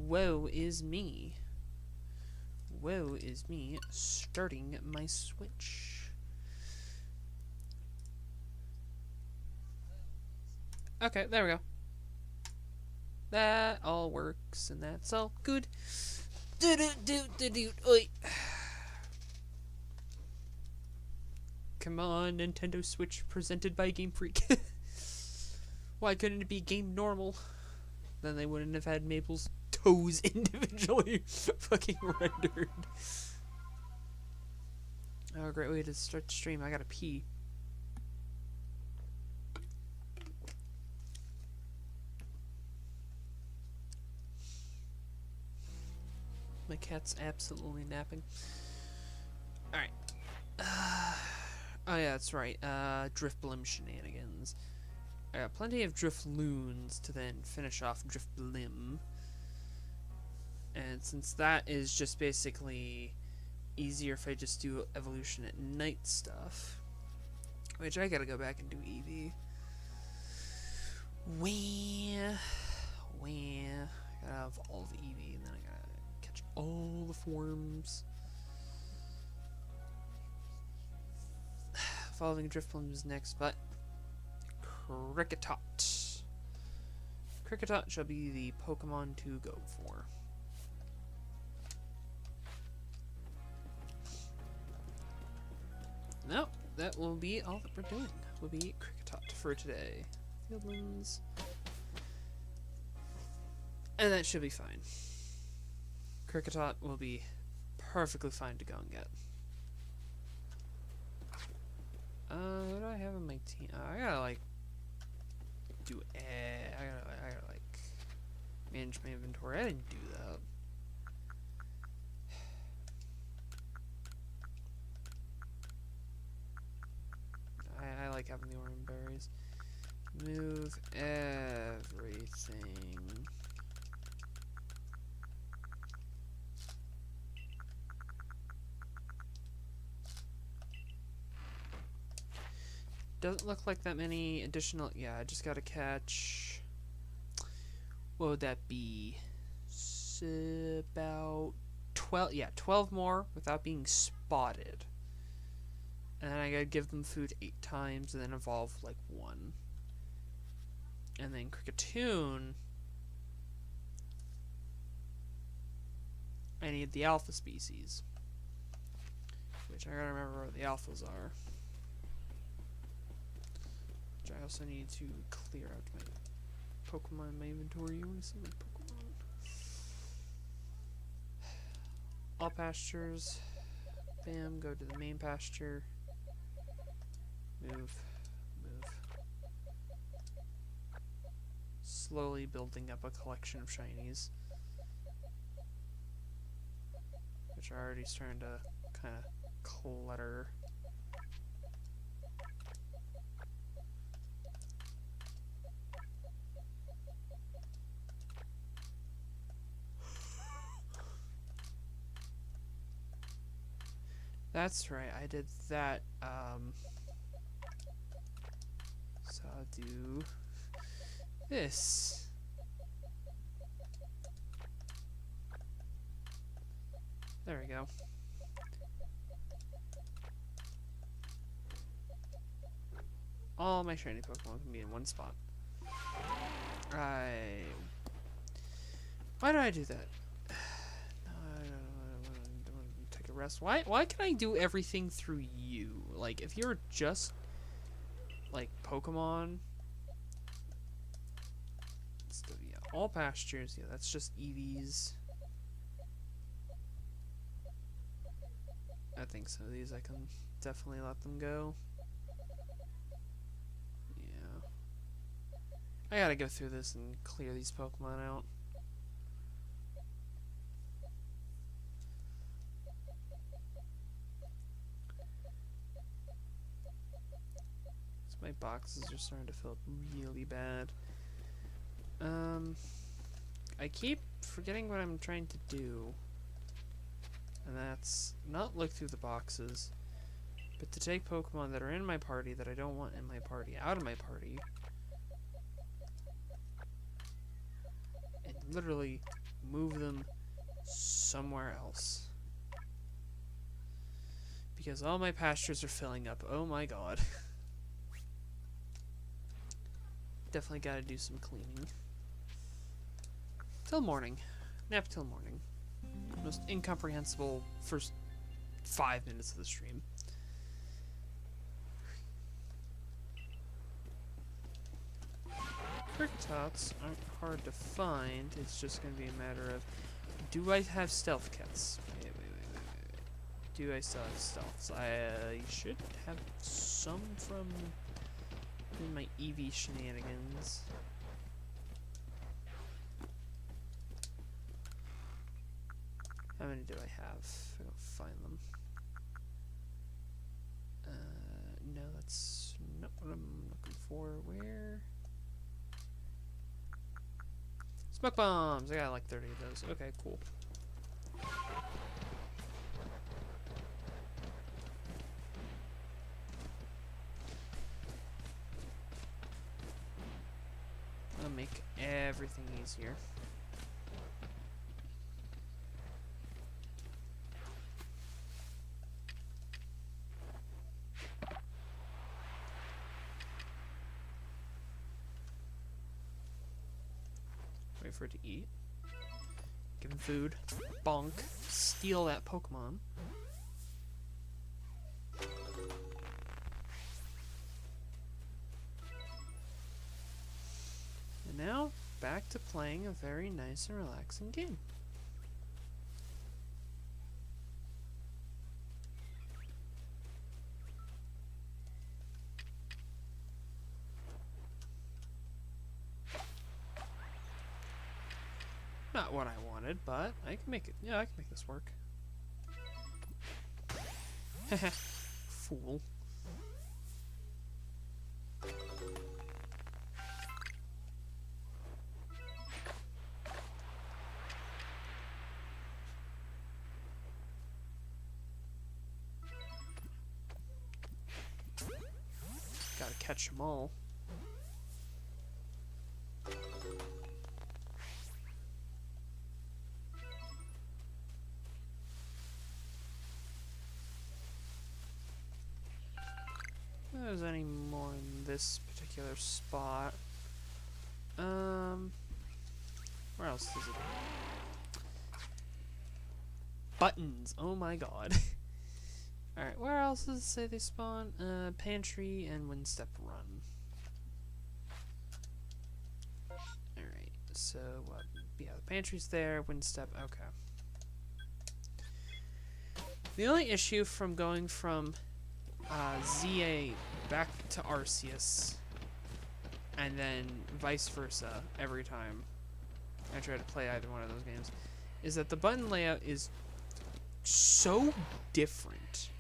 woe is me. Woe is me starting my Switch. Okay, there we go. That all works, and that's all good. Oi. Come on, Nintendo Switch presented by Game Freak. Why couldn't it be Game Normal? Then they wouldn't have had Mabel's toes individually fucking rendered. Oh, great way to start the stream. I gotta pee. My cat's absolutely napping. Alright. Oh yeah, that's right. Driftblim shenanigans. I got plenty of Drifloons to then finish off Driftblim. And since that is just basically easier if I just do evolution at night stuff, which I gotta go back and do EV. I gotta have all the EV, and then I gotta catch all the forms. Following Drifblim is next, but Kricketot. Kricketot shall be the Pokemon to go for. No, that will be all that we're doing. Will be Kricketot for today. Fieldlands. And that should be fine. Kricketot will be perfectly fine to go and get. What do I have on my team? I gotta like do I gotta like manage my inventory. I didn't do that. I like having the orange berries. Move everything. Doesn't look like that many additional. Yeah, I just gotta catch. What would that be? About 12. Yeah, 12 more without being spotted. And then I gotta give them food 8 times and then evolve like 1. And then Cricketoon. I need the alpha species. Which I gotta remember where the alphas are. Which I also need to clear out my Pokemon in my inventory. You wanna see my Pokemon? All pastures. Bam, go to the main pasture. Move. Slowly building up a collection of shinies. Which are already starting to kind of clutter. That's right, I did that, so I'll do this. There we go. All my shiny Pokemon can be in one spot. Why did I do that? Take a rest. Why can I do everything through you? Like, if you're just like Pokemon. Still, yeah, all pastures. Yeah, that's just EVs. I think some of these I can definitely let them go. Yeah. I gotta go through this and clear these Pokemon out. So my boxes are starting to fill up really bad. I keep forgetting what I'm trying to do. And that's not look through the boxes, but to take Pokemon that are in my party that I don't want in my party out of my party, and literally move them somewhere else. Because all my pastures are filling up. Oh my god. Definitely gotta do some cleaning. Till morning. Nap till morning. Most incomprehensible first 5 minutes of the stream. Cricketots aren't hard to find. It's just going to be a matter of, do I have stealth kits? Wait. Do I still have stealths? I should have some from my EV shenanigans. How many do I have? I don't find them. No, that's not what I'm looking for. Where? Smoke bombs! I got like 30 of those. Okay, cool. That'll make everything easier. Wait for it to eat. Give him food. Bonk. Steal that Pokemon. And now, back to playing a very nice and relaxing game. Not what I wanted, but I can make it. Yeah, I can make this work. Fool. Gotta catch them all. There's any more in this particular spot. Where else is it? Buttons! Oh my god. Alright, where else does it say they spawn? Pantry and Windstep Run. Alright, so yeah, the pantry's there, Windstep, okay. The only issue from going from ZA back to Arceus and then vice versa every time I try to play either one of those games is that the button layout is so different.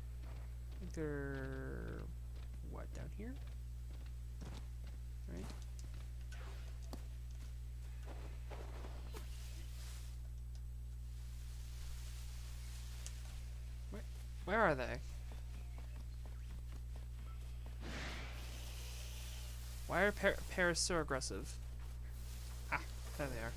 I think they're what, down here? Right? Where are they? Why are Paras so aggressive? Ah, there they are.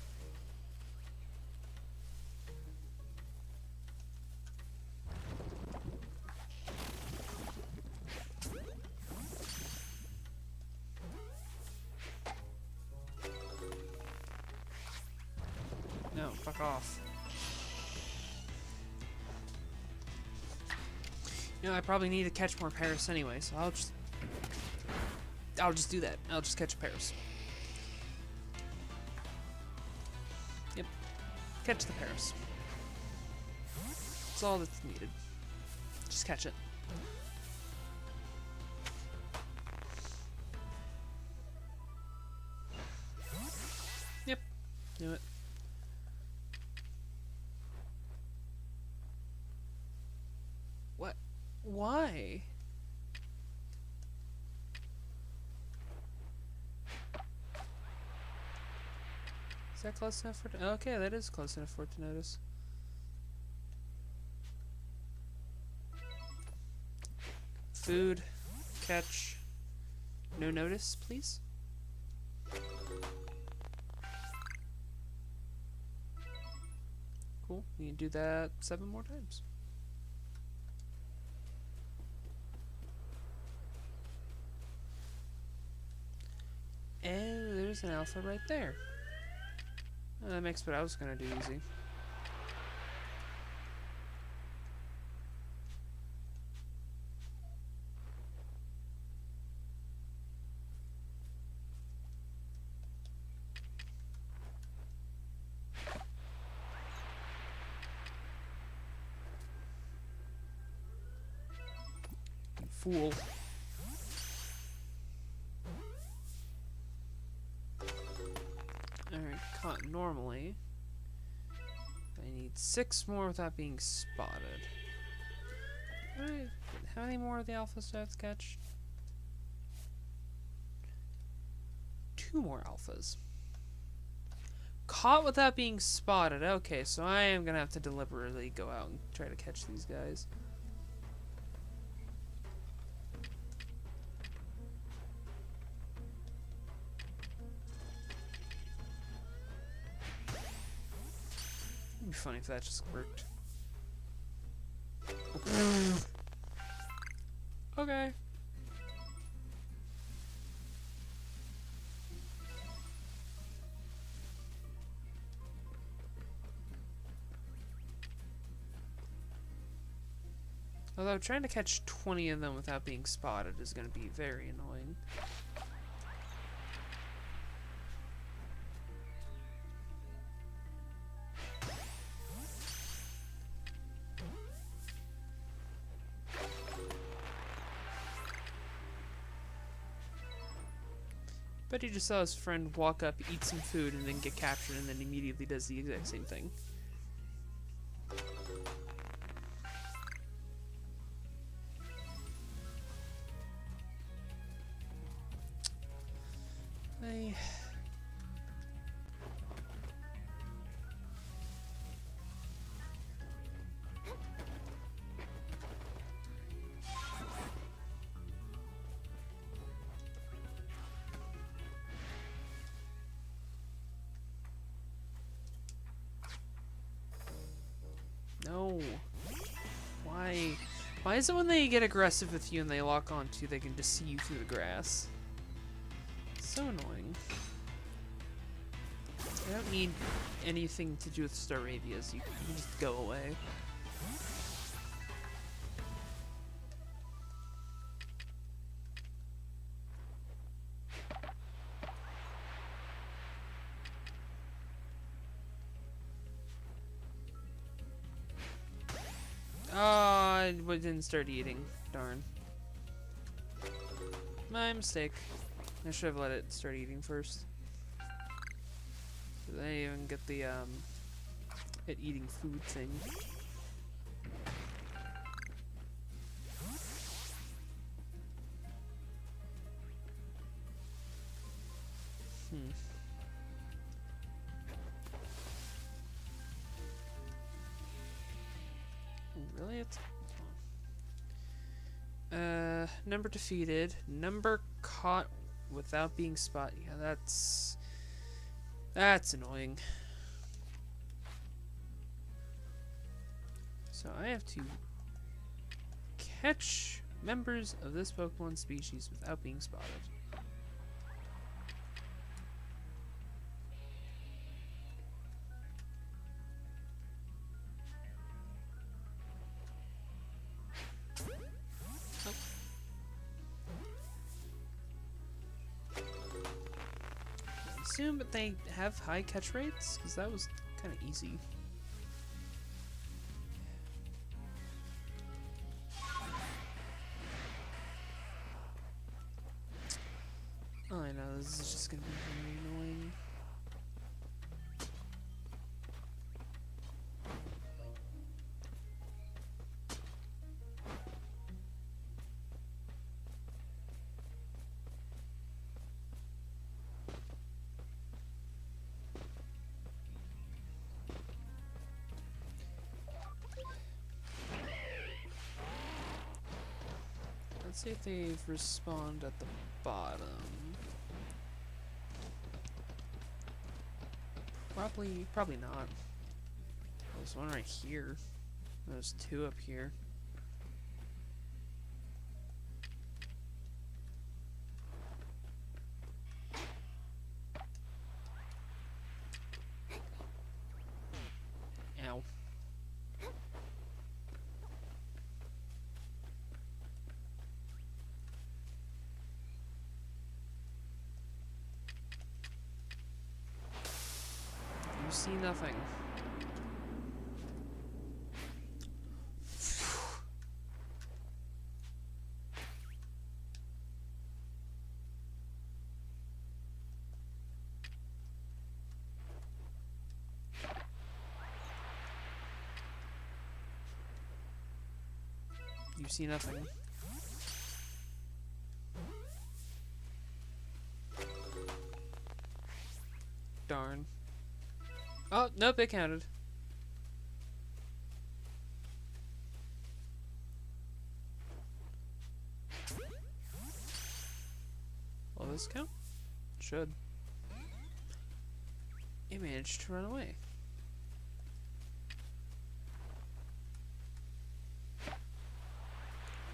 No, fuck off. You know, I probably need to catch more Paras anyway, so I'll just do that. I'll just catch Paras. Yep. Catch the Paras. That's all that's needed. Just catch it. Yep. Do it. What? Why? Is that close enough for... Okay, that is close enough for it to notice. Food. Catch. No notice, please. Cool. You can do that 7 more times. And there's an alpha right there. That makes what I was gonna do easy. You fool. Alright, caught normally. I need 6 more without being spotted. Alright, how many more of the alphas do I have to catch? 2 more alphas. Caught without being spotted. Okay, so I am gonna have to deliberately go out and try to catch these guys. It'd be funny if that just worked. Okay. Although trying to catch 20 of them without being spotted is going to be very annoying. But he just saw his friend walk up, eat some food, and then get captured, and then immediately does the exact same thing. No. Why? Why is it when they get aggressive with you and they lock onto you, they can just see you through the grass? So annoying. I don't need anything to do with Staravias. You can just go away. Oh, I didn't start eating. Darn. My mistake. I should have let it start eating first. So they even get the it eating food thing. Really? It's number defeated, number caught without being spotted. Yeah, that's annoying. So I have to catch members of this Pokemon species without being spotted. Assume that they have high catch rates, because that was kind of easy. Oh, I know, this is just gonna be very annoying. Let's see if they've respawned at the bottom. Probably not. There's one right here. There's two up here. Ow. You see nothing. You see nothing. Darn. Oh, nope, it counted. Will this count? Should. It managed to run away.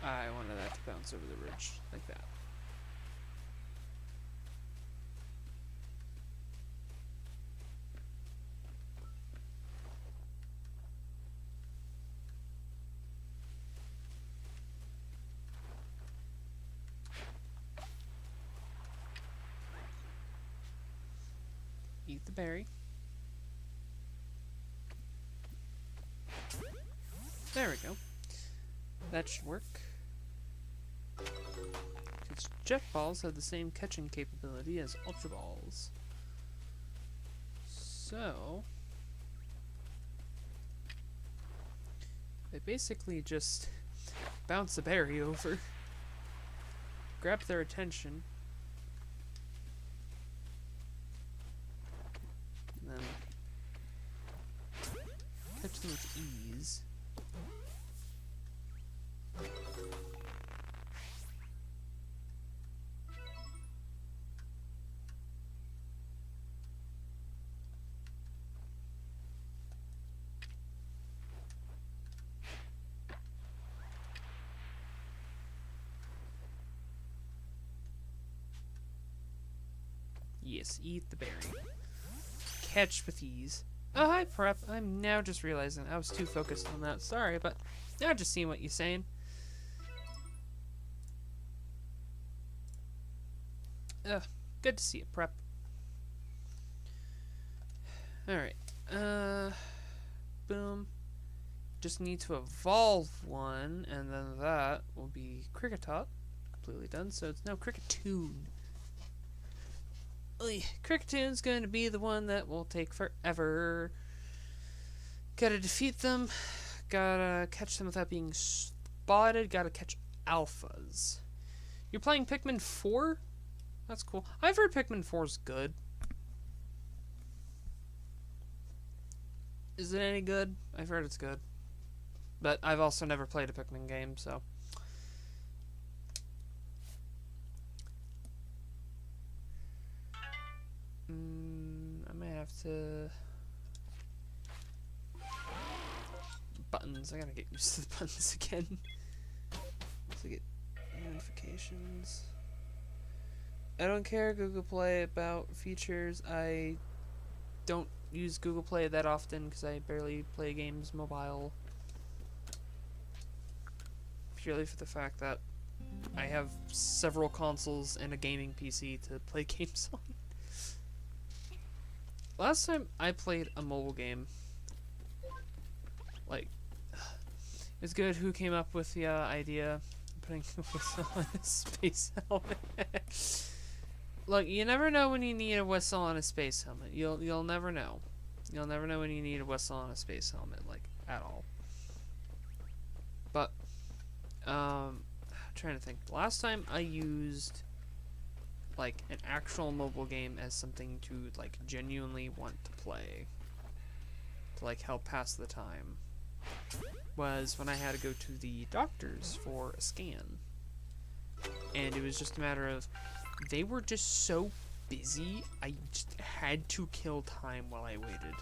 I wanted that to bounce over the ridge, like that. Eat the berry. There we go. That should work. Its jet balls have the same catching capability as ultra balls. So they basically just bounce a berry over, grab their attention, and then catch them with ease. Yes, eat the berry. Catch with ease. Oh, hi, Prep. I'm now just realizing I was too focused on that. Sorry, but now just seeing what you're saying. Good to see you, Prep. Alright. Boom. Just need to evolve one, and then that will be Cricketot. Completely done, so it's now Cricketoon. Cricketoon's going to be the one that will take forever. Gotta defeat them. Gotta catch them without being spotted. Gotta catch alphas. You're playing Pikmin 4? That's cool. I've heard Pikmin 4's good. Is it any good? I've heard it's good. But I've also never played a Pikmin game, so... I may have to... Buttons. I gotta get used to the buttons again. To get notifications. I don't care, Google Play, about features. I don't use Google Play that often because I barely play games mobile. Purely for the fact that I have several consoles and a gaming PC to play games on. Last time I played a mobile game, like, it's good. Who came up with the idea of putting a whistle on a space helmet? Look, you never know when you need a whistle on a space helmet. You'll never know. You'll never know when you need a whistle on a space helmet, like, at all. But I'm trying to think. Last time I used like an actual mobile game as something to like genuinely want to play, to like help pass the time, was when I had to go to the doctor's for a scan. and it was just a matter of they were just so busy, I just had to kill time while I waited.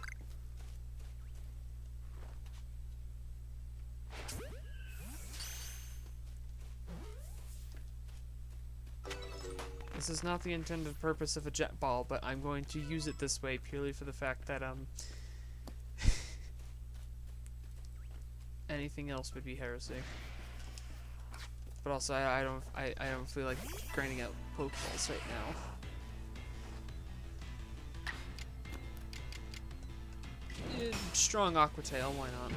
This is not the intended purpose of a jet ball, but I'm going to use it this way purely for the fact that, anything else would be heresy. But also, I don't feel like grinding out Pokeballs right now. Strong Aqua Tail, why not?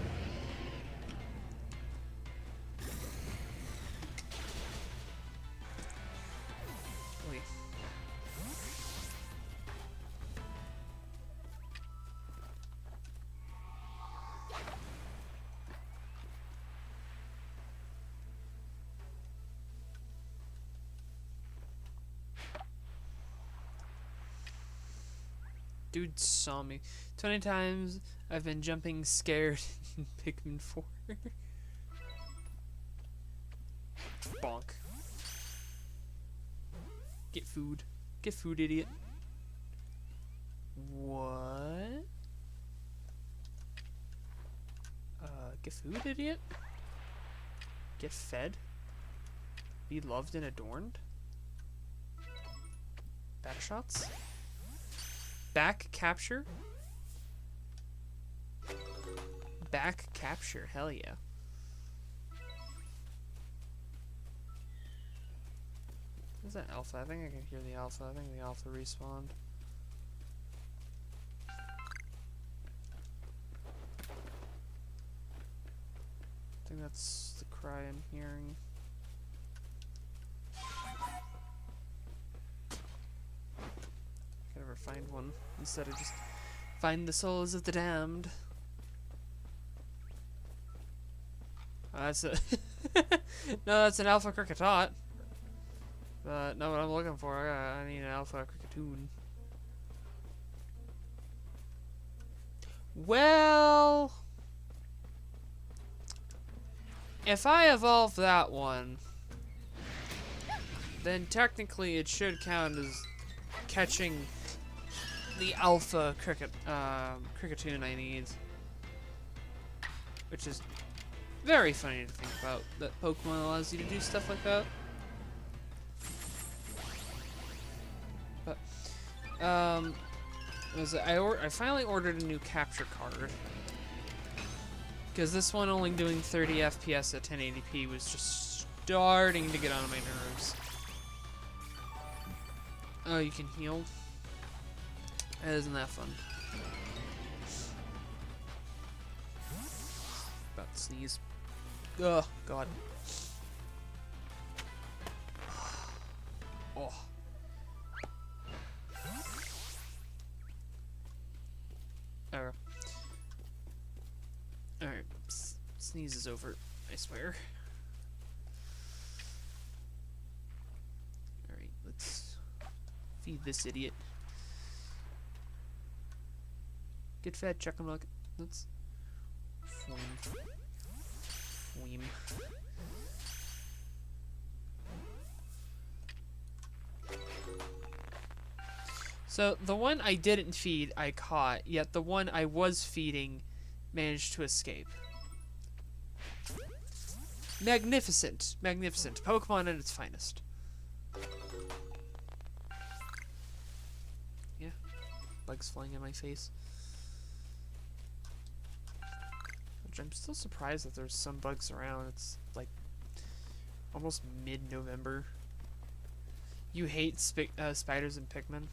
Wait. Dude saw me. 20 times I've been jumping scared in Pikmin 4. Bonk. Get food. Get food, idiot. What? Get food, idiot? Get fed? Be loved and adorned? Back shots? Back capture? Back capture, hell yeah. Is that alpha? I think I can hear the alpha. I think the alpha respawned. I think that's the cry I'm hearing. Could ever find one instead of just find the souls of the damned. Oh, that's a no, that's an alpha cricketot. But no, what I'm looking for, I need an alpha cricketoon. Well, if I evolve that one, then technically it should count as catching the alpha cricketoon I need, which is very funny to think about, that Pokemon allows you to do stuff like that. But I finally ordered a new capture card because this one only doing 30 FPS at 1080p was just starting to get on my nerves. Oh, you can heal? Isn't that fun? About to sneeze. Oh, God. Oh. Alright. Alright. Sneeze is over, I swear. Alright, let's feed this idiot. Get fed, check him. Let's Fweem. So the one I didn't feed, I caught, yet the one I was feeding managed to escape. Magnificent. Magnificent. Pokemon at its finest. Yeah. Bugs flying in my face. Which I'm still surprised that there's some bugs around. It's like almost mid-November. You hate spiders and Pikmin?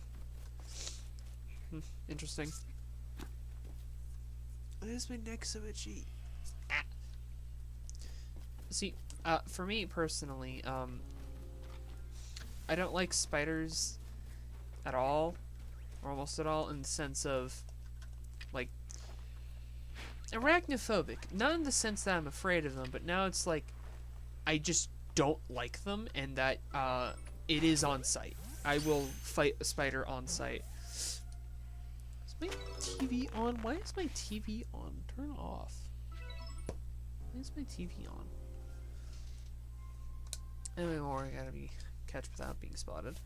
Interesting. Why is my neck so itchy? Ah. See, for me personally, I don't like spiders at all, or almost at all, in the sense of, like, arachnophobic. Not in the sense that I'm afraid of them, but now it's like, I just don't like them, and that, it is on sight. I will fight a spider on sight. Is my TV on? Why is my TV on? Turn off. Why is my TV on? Anyway, more, I gotta be catch without being spotted.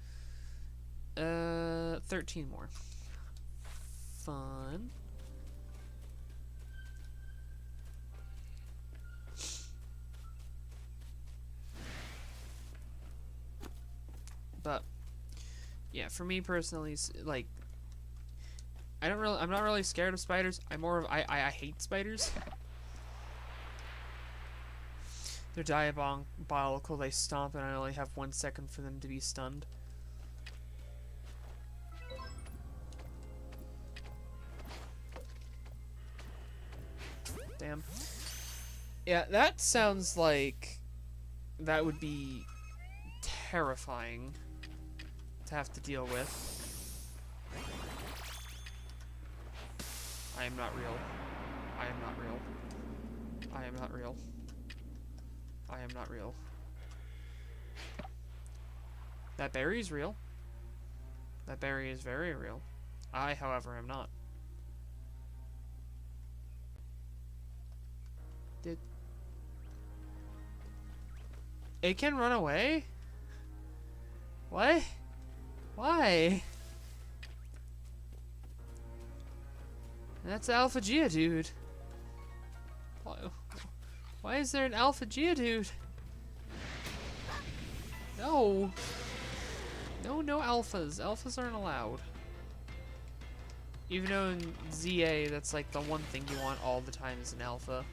13 more. Fun. But yeah, for me personally, like, I'm not really scared of spiders. I hate spiders. They're diabolical. They stomp, and I only have 1 second for them to be stunned. Damn. Yeah, that sounds like that would be terrifying to have to deal with. I am not real. I am not real. I am not real. I am not real. That berry is real. That berry is very real. I, however, am not. It can run away? What? Why? That's Alpha Geodude. Why is there an Alpha Geodude? No. No alphas. Alphas aren't allowed. Even though in ZA, that's like the one thing you want all the time is an alpha.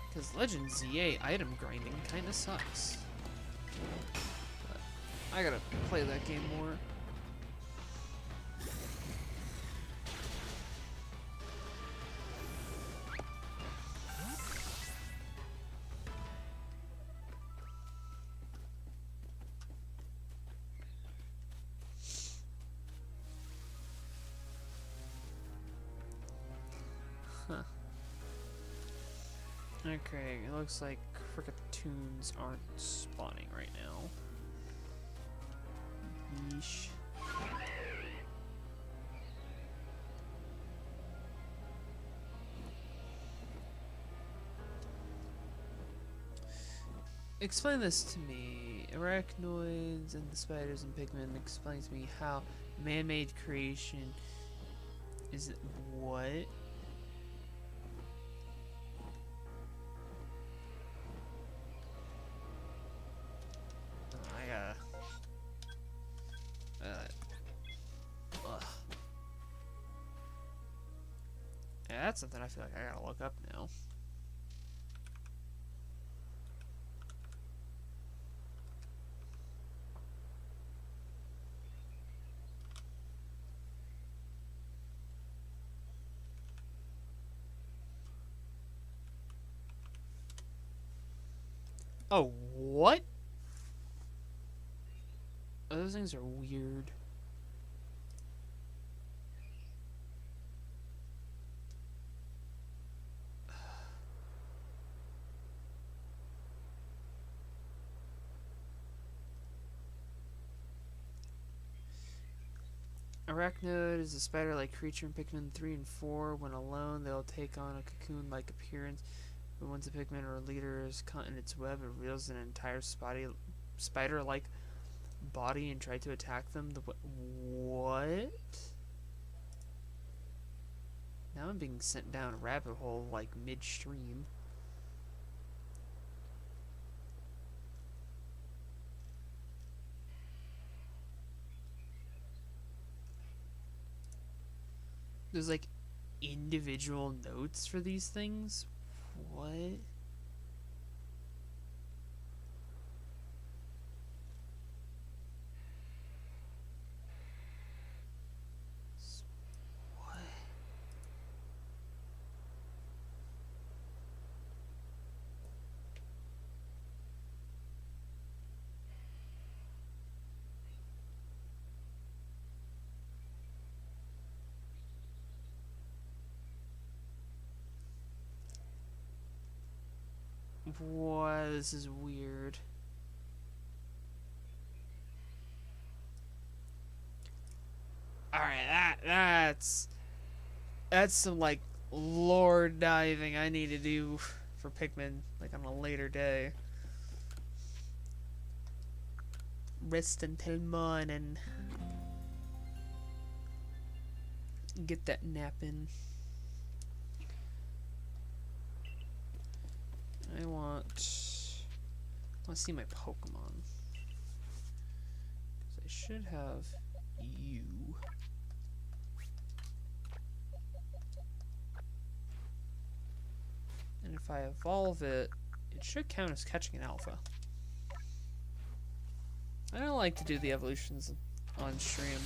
Because Legend ZA item grinding kinda sucks. But I gotta play that game more. Huh. Okay, it looks like Cricketoons aren't spawning right now. Yeesh. Explain this to me. Arachnoids and the spiders and pigmen. Explain to me how man-made creation is what? Yeah, that's something I feel like I gotta look up now. Oh, what? Oh, those things are weird. Arachnid is a spider-like creature in Pikmin 3 and 4. When alone, they'll take on a cocoon-like appearance. But once a Pikmin or a leader is caught in its web, it reveals an entire spider-like body and try to attack them. What? Now I'm being sent down a rabbit hole like midstream. There's like individual notes for these things? What? What? What? This is weird. Alright, that's some like lore diving I need to do for Pikmin, like, on a later day. Rest until morning. Get that nap in. I want to see my Pokemon. 'Cause I should have you. And if I evolve it, it should count as catching an alpha. I don't like to do the evolutions on stream.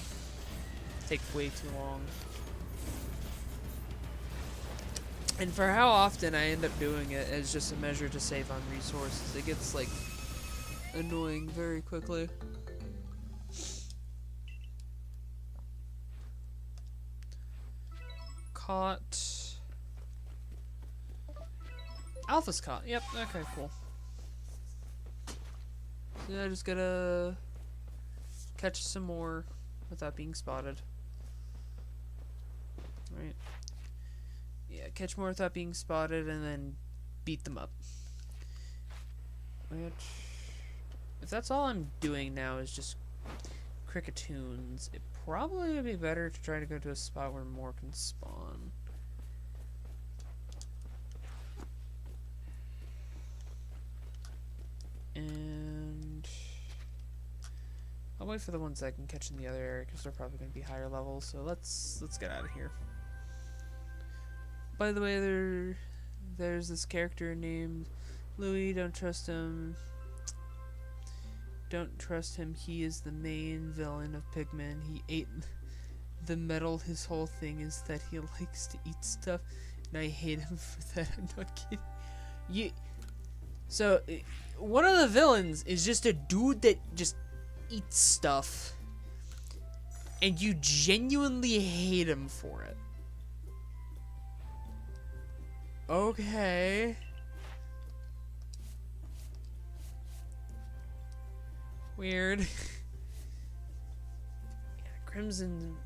Take way too long. And for how often I end up doing it as just a measure to save on resources, it gets, like, annoying very quickly. Caught. Alpha's caught. Yep, okay, cool. So I just gotta catch some more without being spotted. Right. Yeah, catch more without being spotted and then beat them up. Which, if that's all I'm doing now is just cricketoons, it probably would be better to try to go to a spot where more can spawn. And I'll wait for the ones I can catch in the other area because they're probably going to be higher levels. So let's get out of here. By the way, there's this character named Louis. Don't trust him. Don't trust him. He is the main villain of Pikmin. He ate the metal. His whole thing is that he likes to eat stuff, and I hate him for that. I'm not kidding. So, one of the villains is just a dude that just eats stuff, and you genuinely hate him for it. Okay. Weird. Yeah, Crimson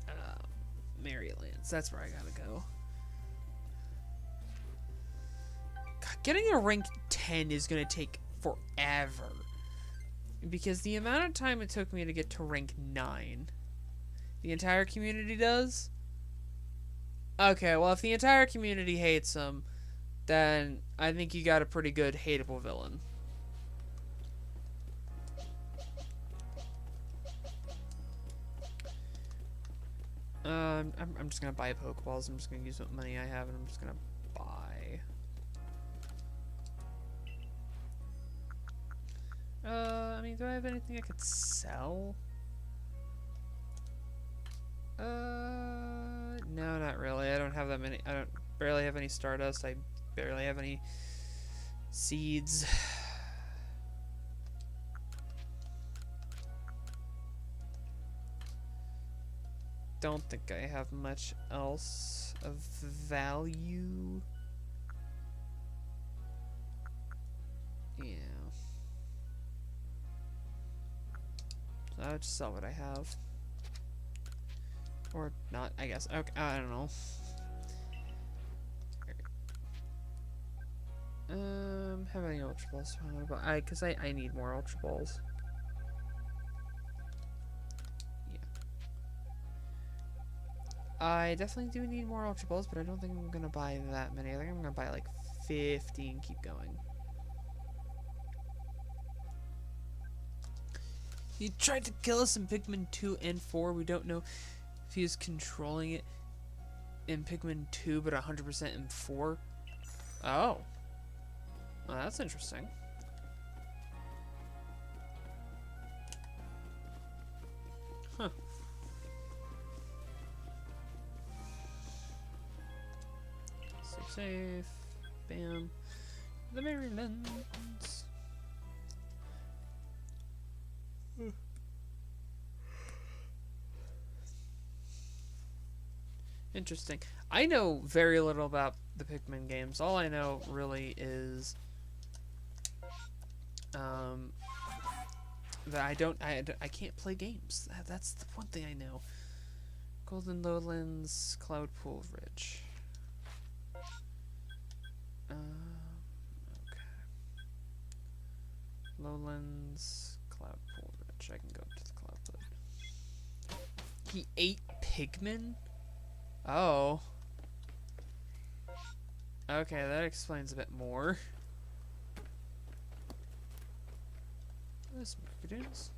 Marylands. That's where I gotta go. God, getting a rank 10 is gonna take forever. Because the amount of time it took me to get to rank 9, the entire community does? Okay, well, if the entire community hates him, then I think you got a pretty good hateable villain. I'm just gonna buy Pokeballs. I'm just gonna use what money I have, and I'm just gonna buy. I mean, do I have anything I could sell? No, not really. I don't have that many. I don't barely have any Stardust. I barely have any seeds. Don't think I have much else of value. Yeah. So I'll just sell what I have. Or not, I guess. Okay, I don't know. How many Ultra Balls do I want to buy? Because I need more Ultra Balls. Yeah. I definitely do need more Ultra Balls, but I don't think I'm going to buy that many. I think I'm going to buy like 50 and keep going. He tried to kill us in Pikmin 2 and 4. We don't know if he is controlling it in Pikmin 2, but 100% in 4. Oh. Well, that's interesting. Huh. Safe. Bam. The Marylands. Interesting. I know very little about the Pikmin games. All I know really is that I can't play games. That's the one thing I know. Golden Lowlands, Cloudpool Ridge. Lowlands, Cloud Porridge. I can go to the Cloud Porridge. He ate pigmen? Oh. Okay, that explains a bit more. There's Pokedex.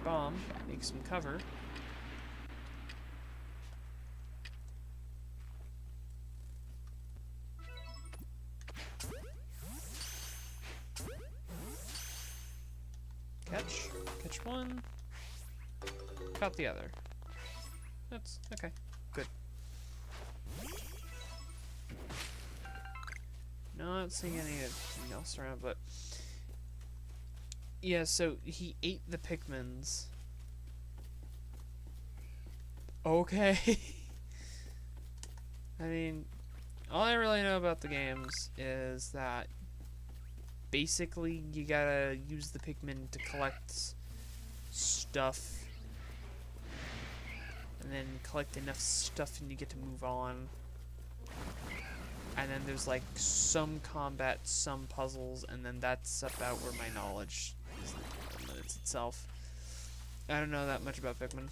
Bomb, make some cover. Catch one. Caught the other. That's okay. Good. Not seeing anything else around, but yeah. So he ate the Pikmins. Okay. I mean, all I really know about the games is that basically you gotta use the Pikmin to collect stuff, and then collect enough stuff and you get to move on. And then there's like some combat, some puzzles, and then that's about where my knowledge limits itself. I don't know that much about Pikmin.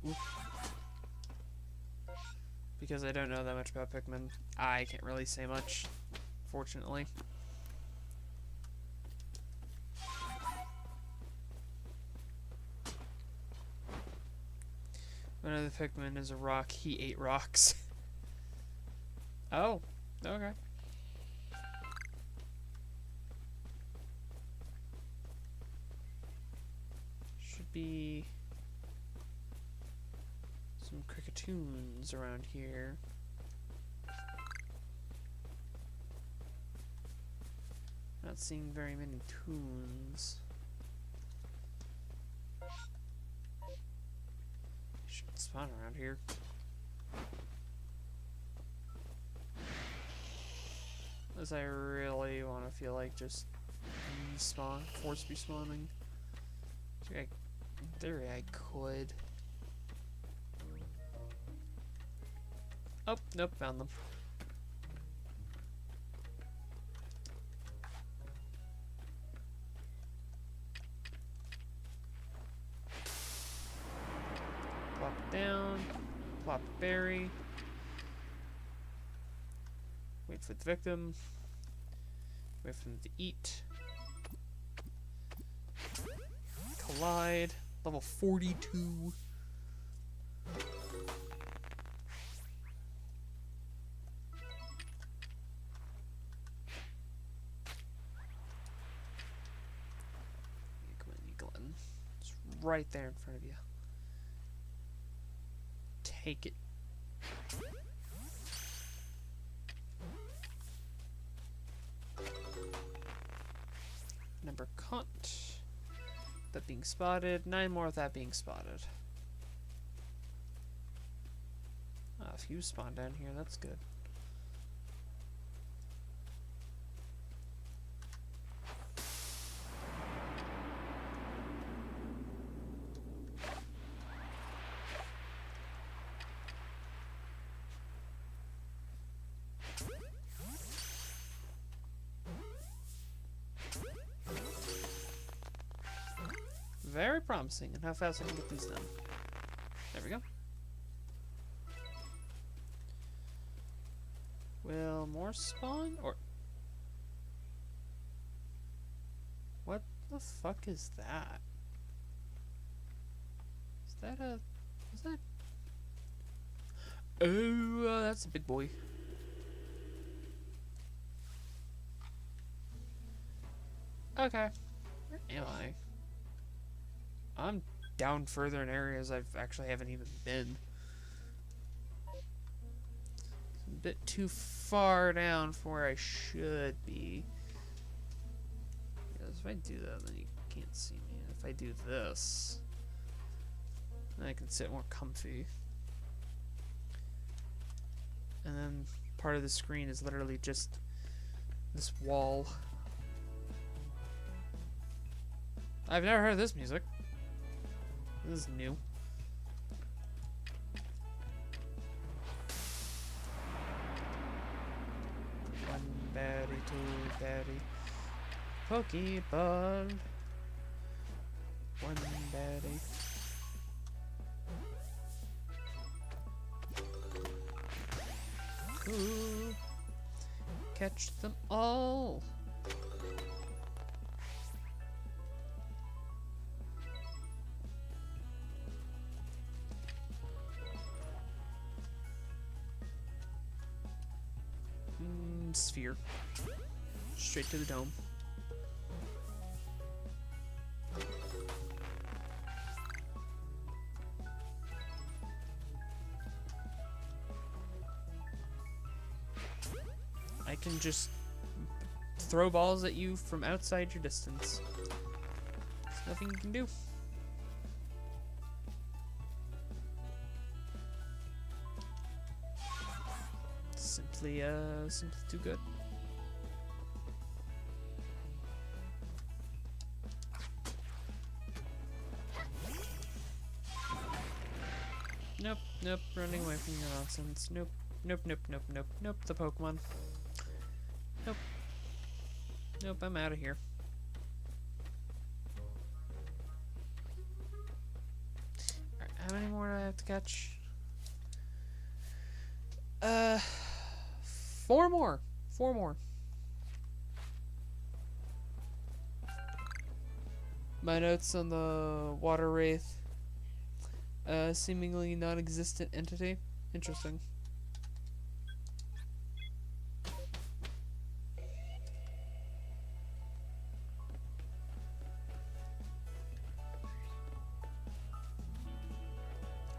Oof. Because I don't know that much about Pikmin, I can't really say much, fortunately. One of the Pikmin is a rock. He ate rocks. Oh, okay. Should be some cricketoons around here. Not seeing very many toons. Should spawn around here. Unless I really want to feel like just respawn, force respawning. In theory, I could. Oh, nope, found them. Plop it down, plop a berry. Wait for the victim. Wait for them to eat. Collide. Level 42. It's right there in front of you. Take it. Number caught. That being spotted. 9 more of that being spotted. Ah, a few spawn down here. That's good. Very promising, and how fast I can get these done. There we go. Will more spawn? Or what the fuck is that? Is that a... Is that... Oh, that's a big boy. Okay. Where am I? I'm down further in areas I actually haven't even been. It's a bit too far down for where I should be. Because if I do that, then you can't see me. If I do this, then I can sit more comfy. And then part of the screen is literally just this wall. I've never heard this music. This is new. One berry, two berry. Pokeball. One berry. Cool. Catch them all. Sphere. Straight to the dome. I can just throw balls at you from outside your distance. There's nothing you can do. Simply too good. Nope, nope, running away from your nonsense. Nope, nope, nope, nope, nope, nope, the Pokemon. Nope. Nope, I'm out of here. Alright, how many more do I have to catch? 4 more. 4 more. My notes on the water wraith. Seemingly non-existent entity. Interesting.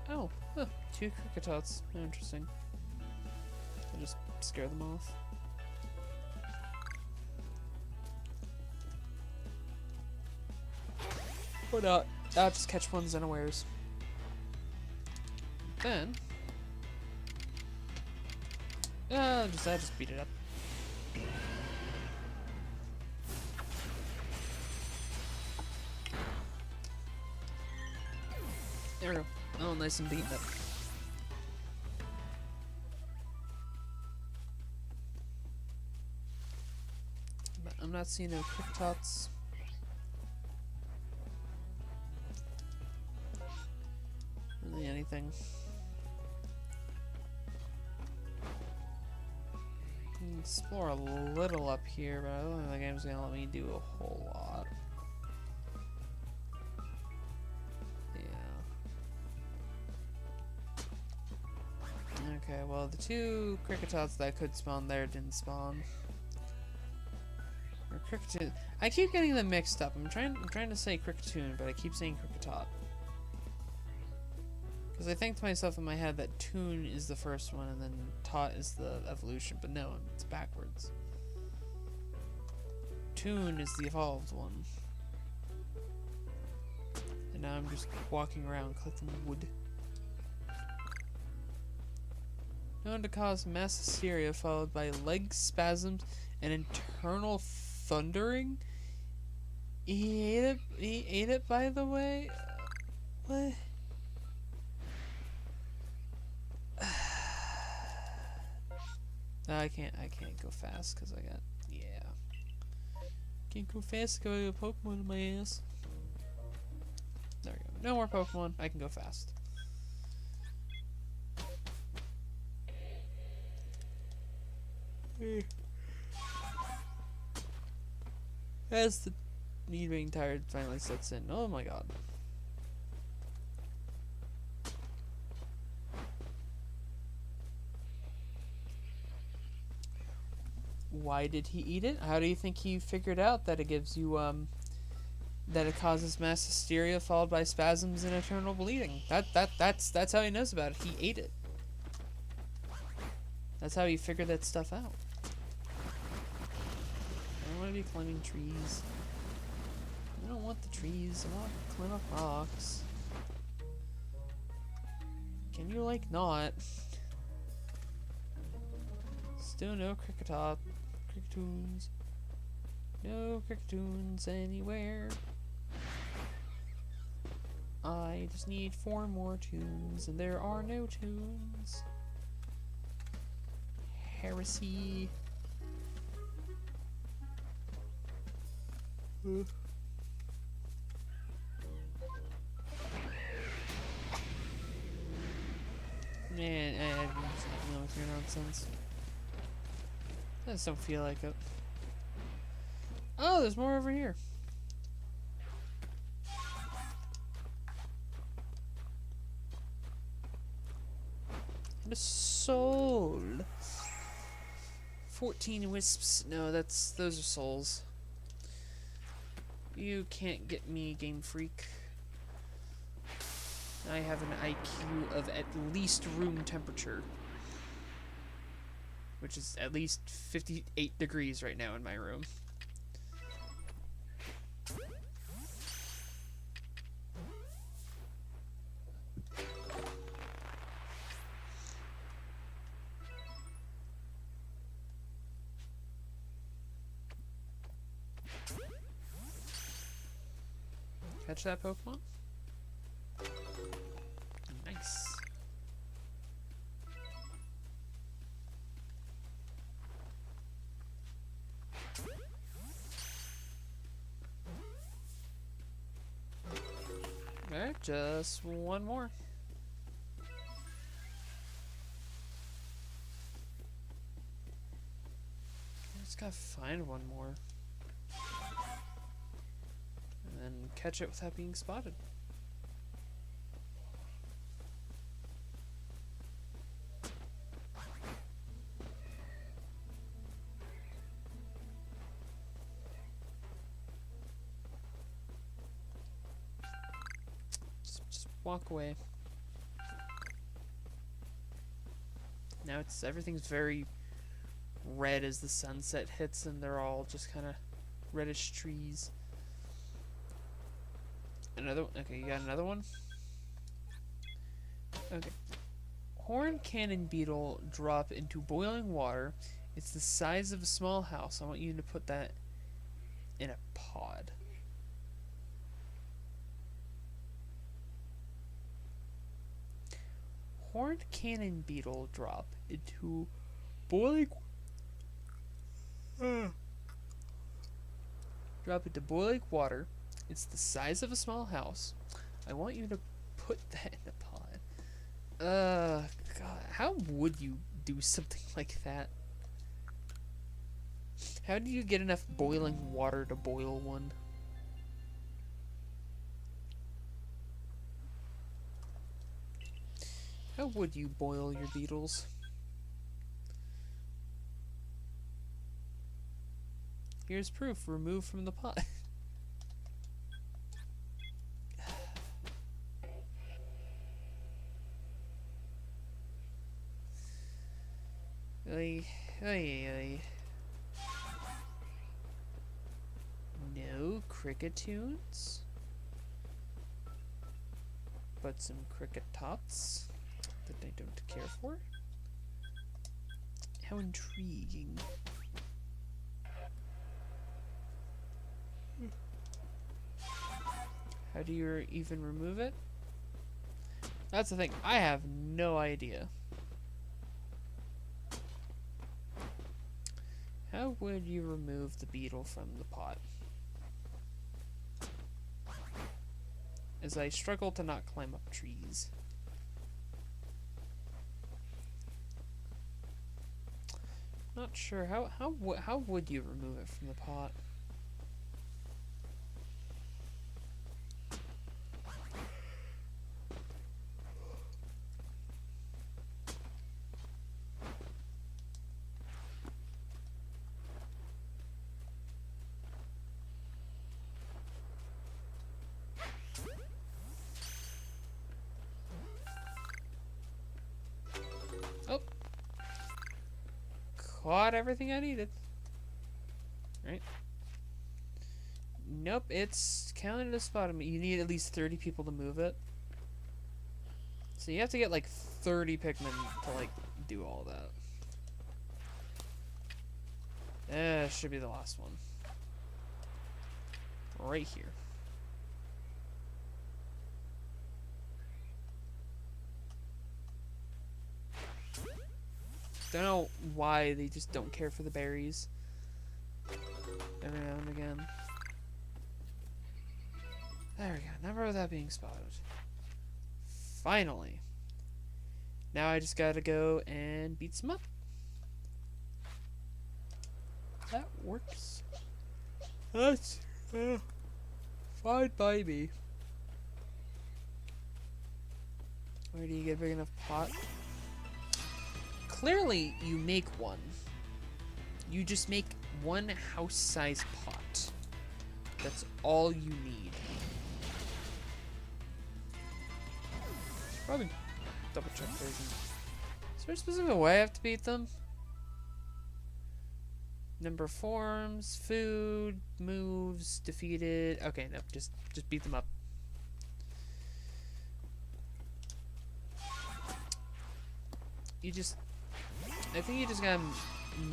Oh, huh, 2 Cricketots. Interesting. I'll just scare them off. Or not. I'll just catch ones unawares. Then, I just beat it up. There we go. Oh, nice and beaten up. But I'm not seeing no Cricketots. Really anything. Explore a little up here, but I don't think the game's gonna let me do a whole lot. Yeah. Okay, well the 2 Cricketots that could spawn there didn't spawn. Or Cricketoon. I keep getting them mixed up. I'm trying to say Cricketoon, but I keep saying Cricketot. Because I think to myself in my head that Toon is the first one and then Tot is the evolution, but no, it's backwards. Toon is the evolved one. And now I'm just walking around collecting wood. Known to cause mass hysteria followed by leg spasms and internal thundering? He ate it by the way? What? No, I can't go fast because I got, yeah. Can't go fast because I got a Pokemon in my ass. There we go. No more Pokemon. I can go fast. As the me being tired finally sets in. Oh my god. Why did he eat it? How do you think he figured out that it gives you, that it causes mass hysteria followed by spasms and eternal bleeding? That's how he knows about it. He ate it. That's how he figured that stuff out. I don't want to be climbing trees. I don't want the trees. I want to climb up rocks. Can you, like, not? Still no Cricketoons. No Cricketoons anywhere. I just need 4 more tunes, and there are no tunes. Heresy. Man, I don't know with your nonsense. I just don't feel like it. Oh, there's more over here. And a soul. 14 wisps. No, those are souls. You can't get me, Game Freak. I have an IQ of at least room temperature. Which is at least 58 degrees right now in my room. Catch that Pokemon? Nice. Alright, just one more. I just gotta find one more. And then catch it without being spotted. Just walk away. Now everything's very red as the sunset hits, and they're all just kind of reddish trees. Another one? Okay, you got another one? Okay. Horn cannon beetle drop into boiling water. It's the size of a small house. I want you to put that in a pod. Horned cannon beetle drop into boiling water. It's the size of a small house. I want you to put that in a pod. God, how would you do something like that? How do you get enough boiling water to boil one? How would you boil your beetles? Here's proof. Removed from the pot. Oy, oy, oy. No cricket tunes, but some cricket tots that I don't care for. How intriguing. How do you even remove it? That's the thing. I have no idea. How would you remove the beetle from the pot? As I struggle to not climb up trees. Not sure. How would you remove it from the pot? Oh. Caught everything I needed. Right. Nope, it's counted as spotted. You need at least 30 people to move it. So you have to get like 30 Pikmin to like do all that. Should be the last one. Right here. Don't know why they just don't care for the berries. Every now and again. There we go. Never without being spotted. Finally. Now I just gotta go and beat some up. That works. That's fine by me. Where do you get a big enough pot? Clearly, you make one. You just make one house-sized pot. That's all you need. Probably double check version. Is there a specific way I have to beat them? Number of forms, food, moves, defeated. Okay, no, just beat them up. I think you just gotta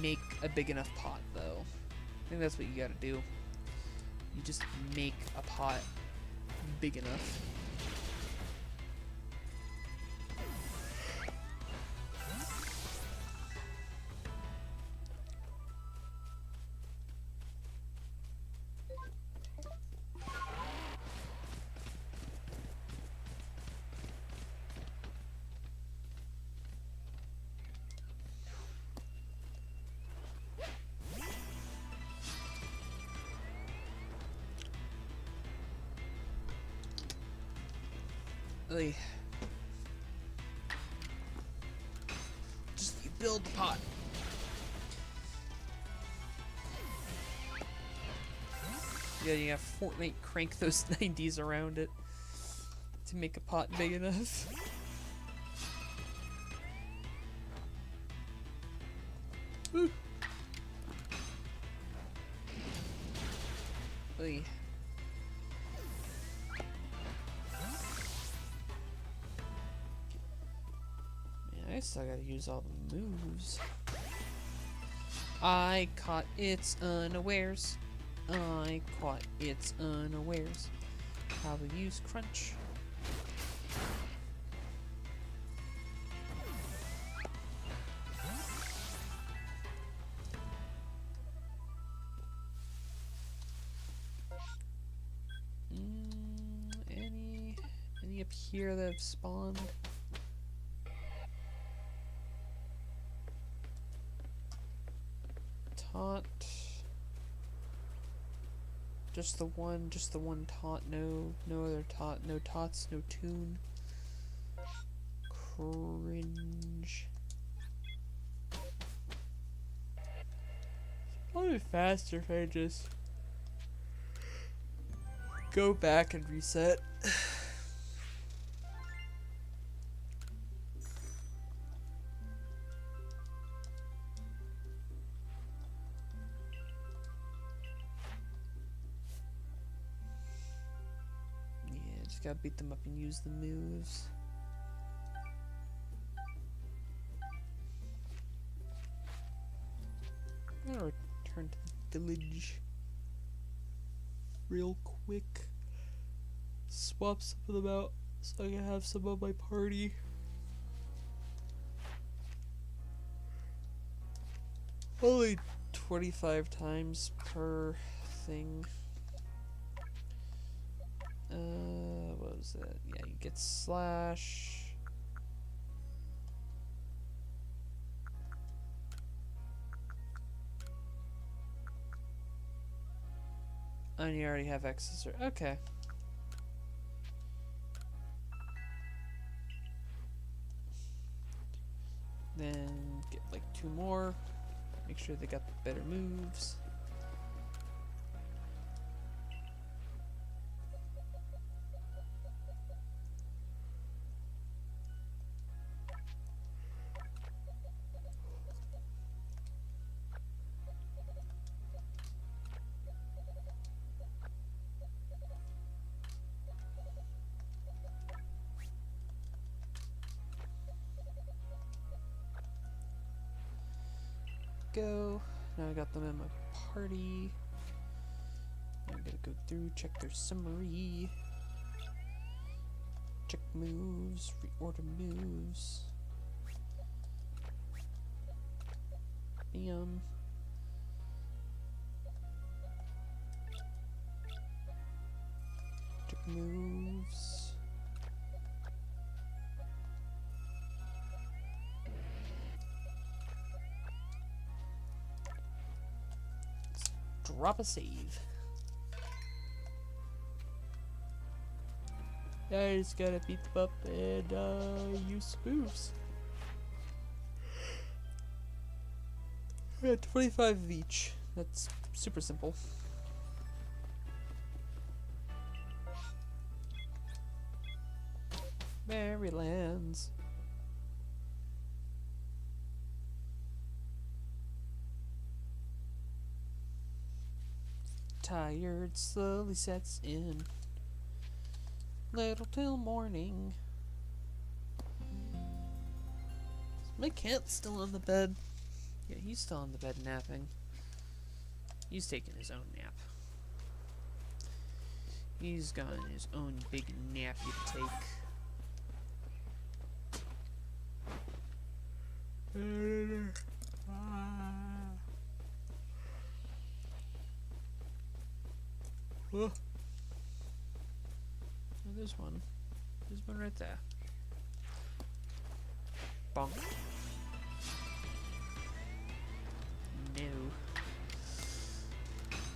make a big enough pot, though. I think that's what you gotta do. You just make a pot big enough. Just you build the pot. Yeah, you have Fortnite crank those 90s around it to make a pot big enough. Woo. Oy. I still gotta use all the moves. I caught its unawares. I caught its unawares. Probably use crunch. Any up here that have spawned? Taunt. Just the one taunt, no other taunt, no taunts, no tune. Cringe. It's probably faster if I just go back and reset. Gotta beat them up and use the moves. I'm gonna return to the village real quick. Swap some of them out so I can have some of my party. Only 25 times per thing. What was it? Yeah, you get slash. And you already have access. Okay. Then get like 2 more. Make sure they got the better moves. Go. Now I got them in my party. I'm gonna go through, check their summary. Check moves, reorder moves. Bam. Moves. Let's drop a save. I just gotta beat them up and use moves. 25 of each. That's super simple. Marylands. Tired slowly sets in. Little till morning. Is my cat still on the bed? Yeah, he's still on the bed napping. He's taking his own nap. He's got his own big nappy to take. Oh, there's one. There's one right there. Bonk. No.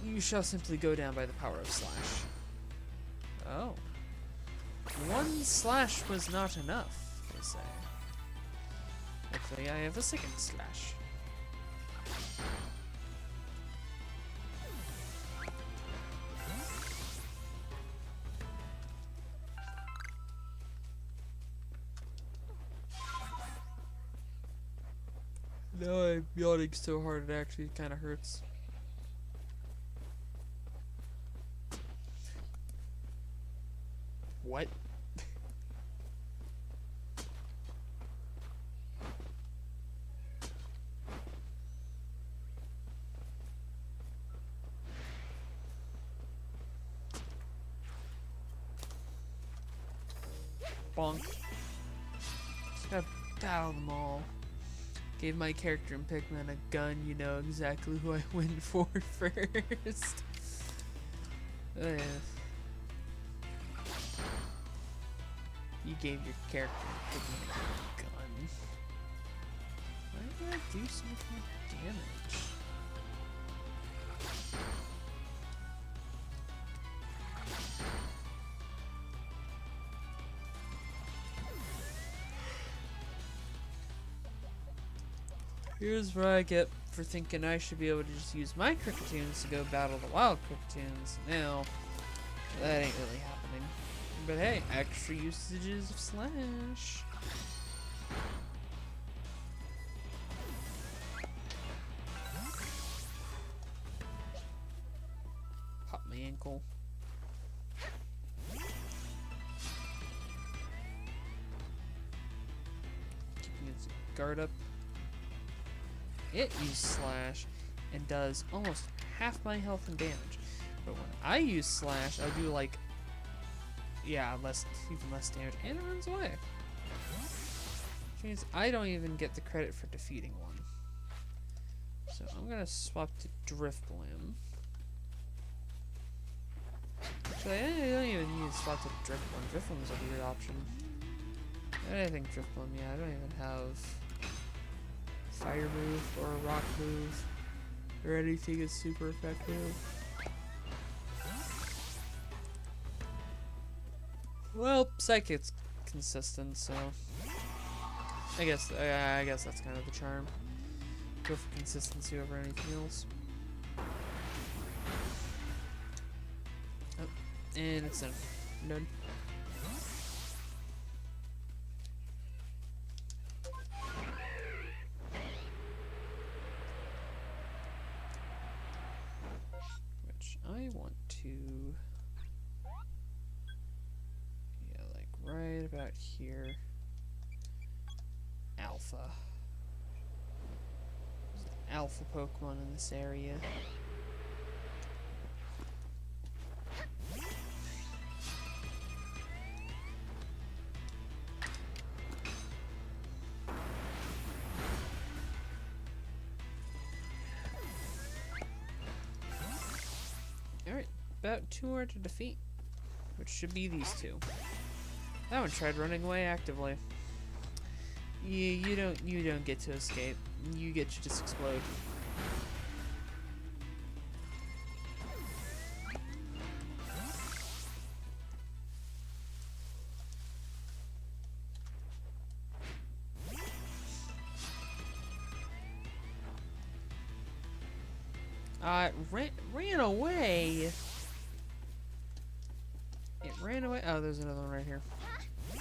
You shall simply go down by the power of slash. Oh. One slash was not enough, they say. Hopefully I have a second slash. Now I'm yawning so hard it actually kind of hurts. What? Bonk. Just gotta battle them all. Gave my character in Pikmin a gun, you know exactly who I went for first. You gave your character in Pikmin a gun. Why did I do so much more damage? Here's what I get for thinking I should be able to just use my Crickettoons to go battle the wild Crickettoons. Now, that ain't really happening. But hey, extra usages of slash. Pop my ankle. Keeping its guard up. It uses slash and does almost half my health and damage. But when I use slash, I do like, yeah, even less damage, and it runs away. Which means I don't even get the credit for defeating one. So I'm gonna swap to Driftblim. Actually, I don't even need to swap to Driftblim. Driftblim's a weird option. I think Driftblim, yeah, I don't even have fire move or a rock move or anything is super effective. Well, Psychic's consistent, so I guess that's kind of the charm. Go for consistency over anything else. Oh, and it's done. Done. I want to, yeah, like right about here. Alpha. There's an alpha Pokemon in this area. about 2 more to defeat, which should be these two. That one tried running away actively. You don't get to escape. You get to just explode. Ran away. It ran away. Oh, there's another one right here. I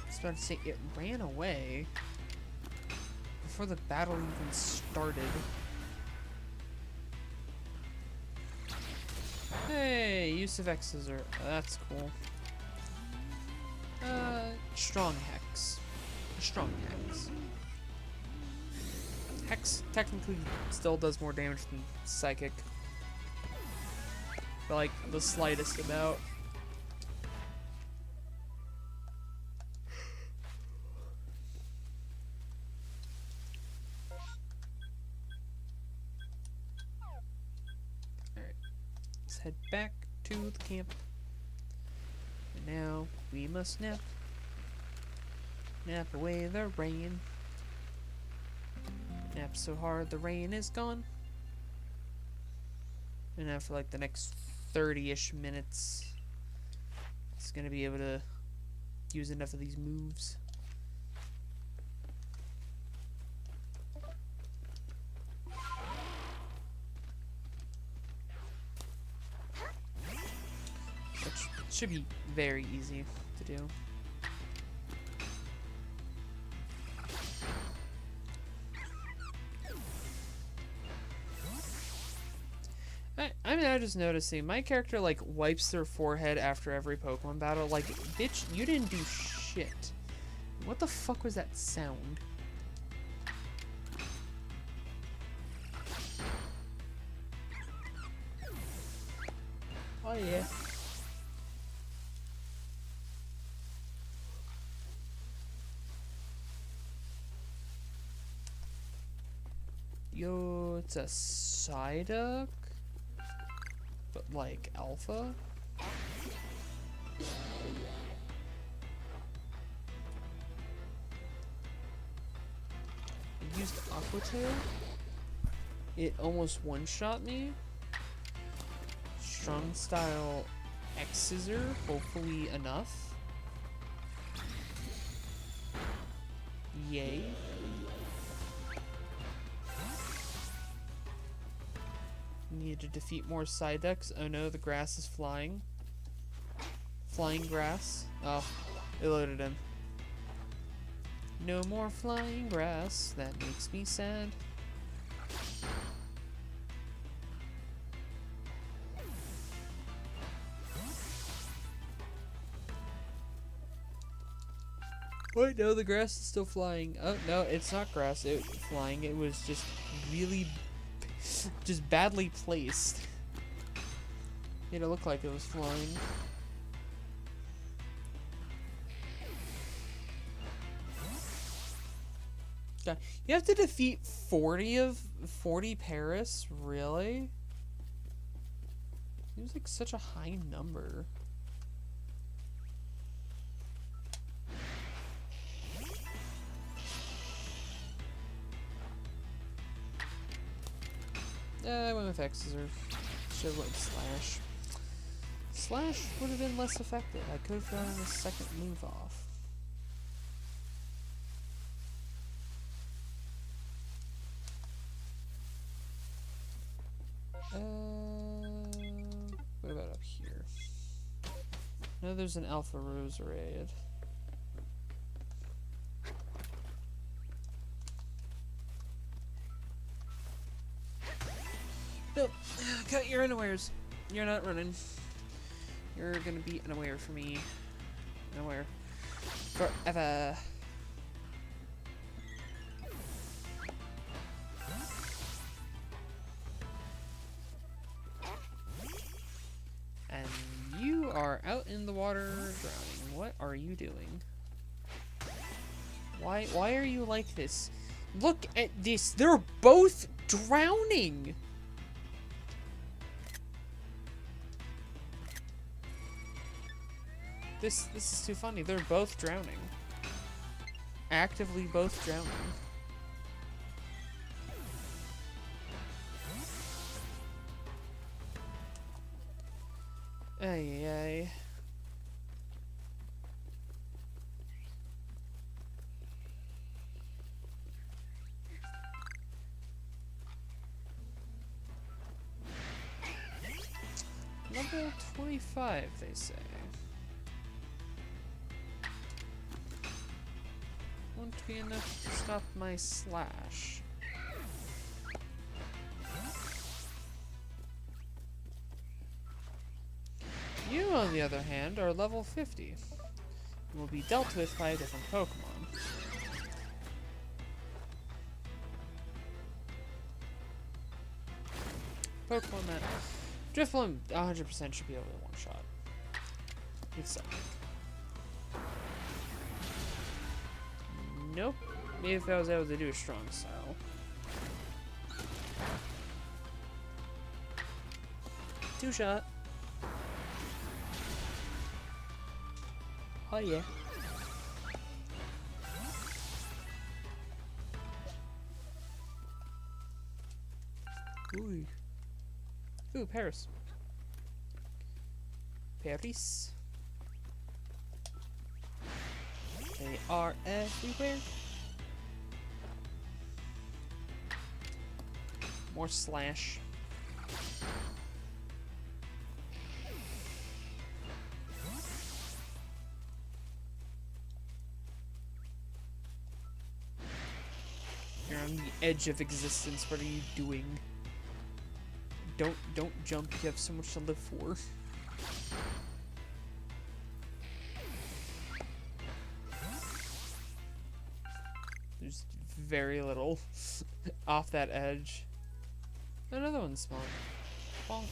was about to say it ran away before the battle even started. Hey, use of X scissor. That's cool. Strong hex. Strong hex. Hex technically still does more damage than psychic. But like the slightest amount. Alright. Let's head back to the camp. And now we must nap. Nap away the rain. Nap so hard the rain is gone. And after like the next 30-ish minutes, it's gonna be able to use enough of these moves. Which should be very easy to do. I'm now just noticing my character like wipes their forehead after every Pokemon battle. Like, bitch, you didn't do shit. What the fuck was that sound? Oh yeah. Yo, it's a Psyduck? But like alpha? I used Aqua Tail. It almost one-shot me. Strong style X scissor, hopefully enough. Yay. Need to defeat more Psyducks. Oh no, the grass is flying. Flying grass. Oh, it loaded him. No more flying grass. That makes me sad. Wait, no, the grass is still flying. Oh, no, it's not grass. It was flying. It was just really just badly placed. Made it look like it was flying. God, you have to defeat 40 Paris? Really? Seems like such a high number. I went with X scissors. Should have went Slash. Slash would have been less effective. I could have gotten a second move off. What about up here? No, there's an Alpha Roserade. Nope. Cut your unawares. You're not running. You're gonna be unaware for me. Unaware. Forever. And you are out in the water drowning. What are you doing? Why are you like this? Look at this. They're both drowning. This is too funny. They're both drowning. Actively both drowning. Ay, ay. Level 25, they say. Won't be enough to stop my slash. You, on the other hand, are level 50 and will be dealt with by a different Pokemon. Pokemon that Drifloon 100% should be able to one-shot. Except. Nope. Maybe if I was able to do a strong style. Two-shot. Oh yeah. Ooh. Ooh, Paris. Paris. They are everywhere. More slash. You're on the edge of existence. What are you doing? Don't jump. You have so much to live for. There's very little off that edge. Another one spawned. Bonk.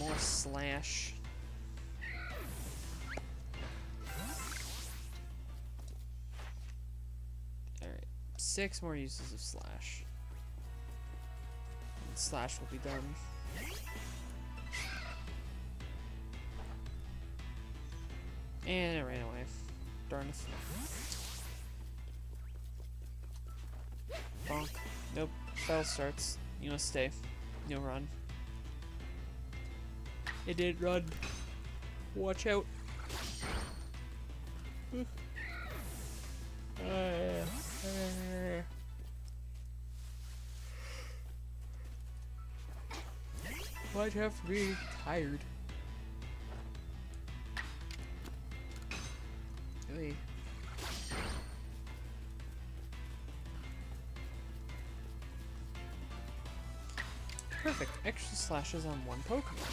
More slash. Alright, 6 more uses of slash. And slash will be done. And it ran away. Darn it. Bonk. Nope. Battle starts. You must stay. You'll run. It did run. Watch out. Watch out for being tired. Really? Perfect. Extra slashes on one Pokemon.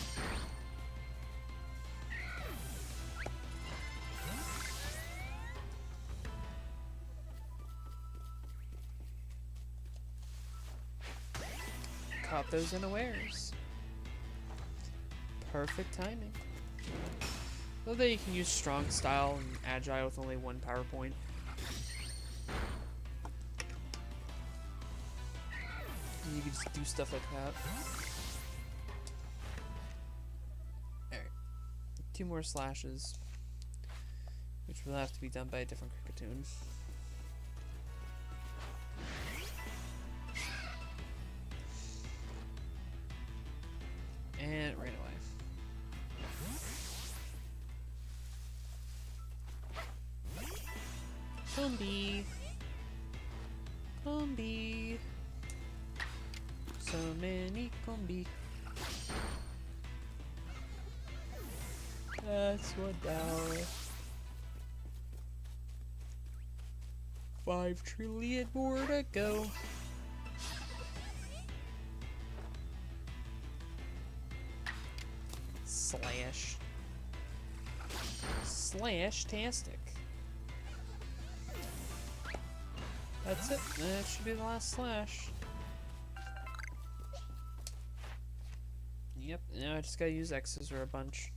Caught those unawares. Perfect timing. Though that you can use strong style and agile with only one power point. And you can just do stuff like that. Alright. 2 more slashes. Which will have to be done by a different Cricketune. And it ran away. Combi. Combi. So many combi. That's $1. 5 trillion more to go. Slash. Slash-tastic. That's it. That should be the last slash. Yep, now I just gotta use X's or a bunch.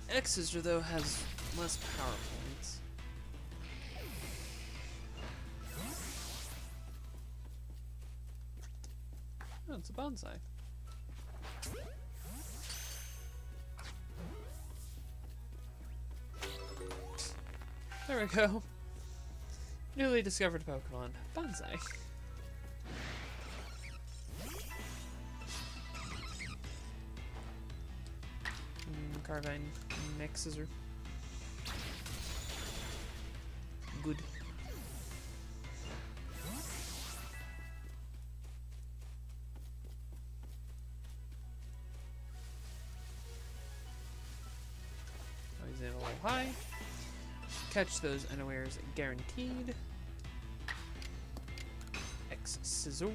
X's though has less power points. Oh, it's a bonsai. There we go. Newly discovered Pokemon. Bonsai. Carvine next scissor. Good. Always in a little high. Catch those unawares guaranteed. X scissor.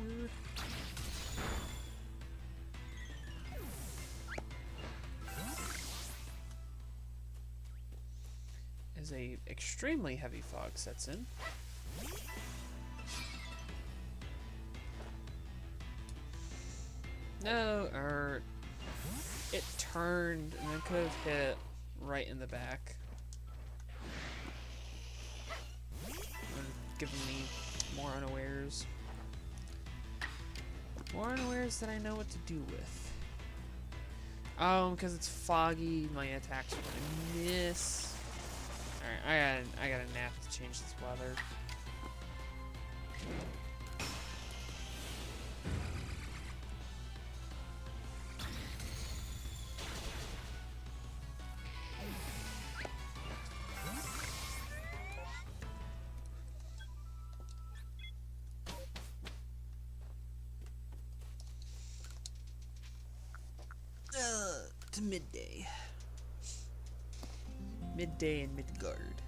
As a extremely heavy fog sets in. No, it turned and I could have hit right in the back. Giving me more unawares. More unawares that I know what to do with. Oh, because it's foggy, my attacks are gonna miss. Alright, I got a nap to change this weather. To midday. Midday and Midgard.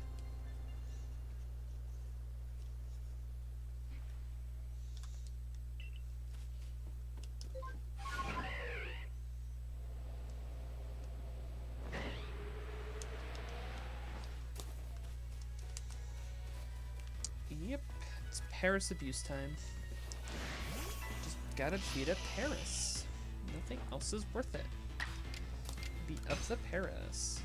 Yep, it's Paris abuse time. Just gotta beat up Paris. Nothing else is worth it. Beat up the Paris.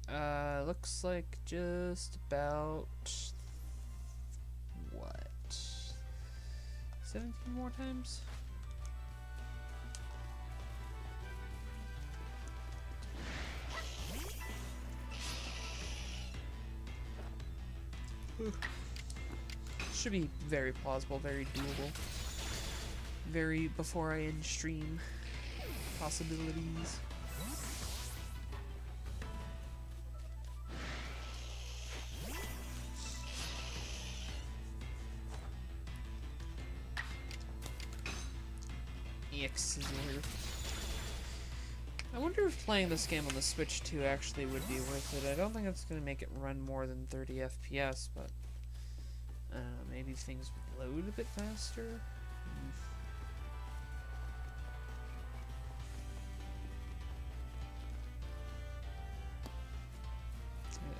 Alright. Looks like just about what? 17 more times? Should be very plausible, very doable. Very before I end stream possibilities. Scissor. I wonder if playing this game on the Switch 2 actually would be worth it. I don't think it's going to make it run more than 30 FPS, but maybe things would load a bit faster.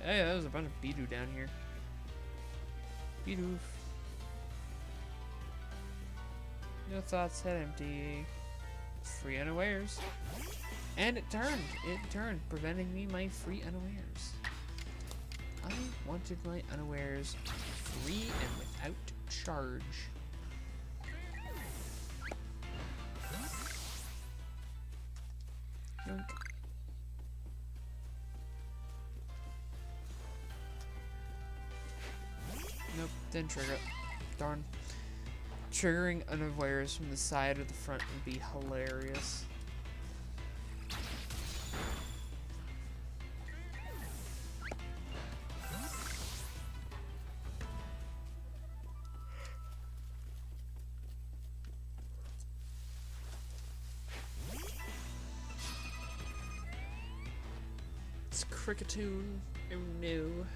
Hey, there's a bunch of Bidoof down here. Bidoof. No thoughts, head empty. Free unawares. And it turned, preventing me my free unawares. I wanted my unawares free and without charge. Yoink. Nope, didn't trigger it. Darn. Triggering unawares from the side or the front would be hilarious. It's Cricketoon. Oh no.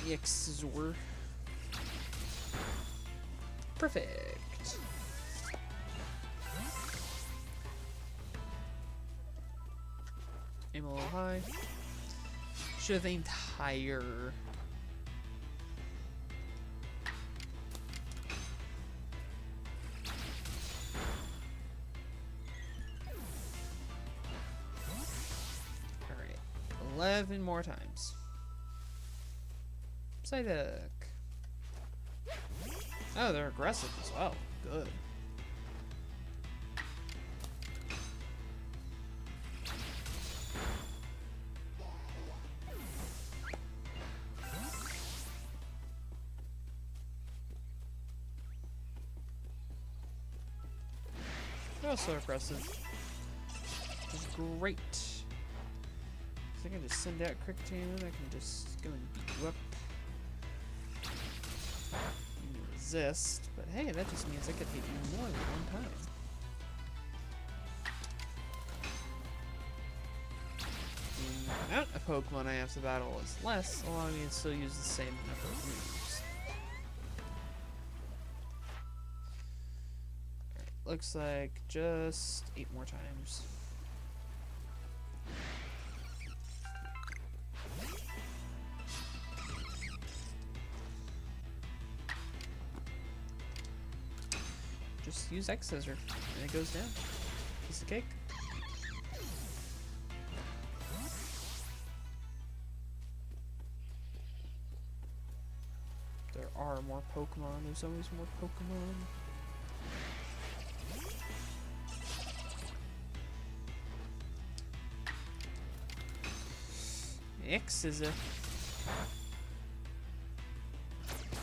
Exizor. Perfect. Aim a little high. Should have aimed higher. Alright. 11 more times. Psyduck. Oh, they're aggressive as well. Good. They're also aggressive. Which is great. So I can just send out Cricketune. I can just go and beat you up. You resist, but hey, that just means I could hit you more than one time. The amount of Pokemon I have to battle is less, allowing me to still use the same number of moves. Alright, looks like just 8 more times. Just use X Scissor, and it goes down. Piece of cake. There are more Pokemon. There's always more Pokemon. X is a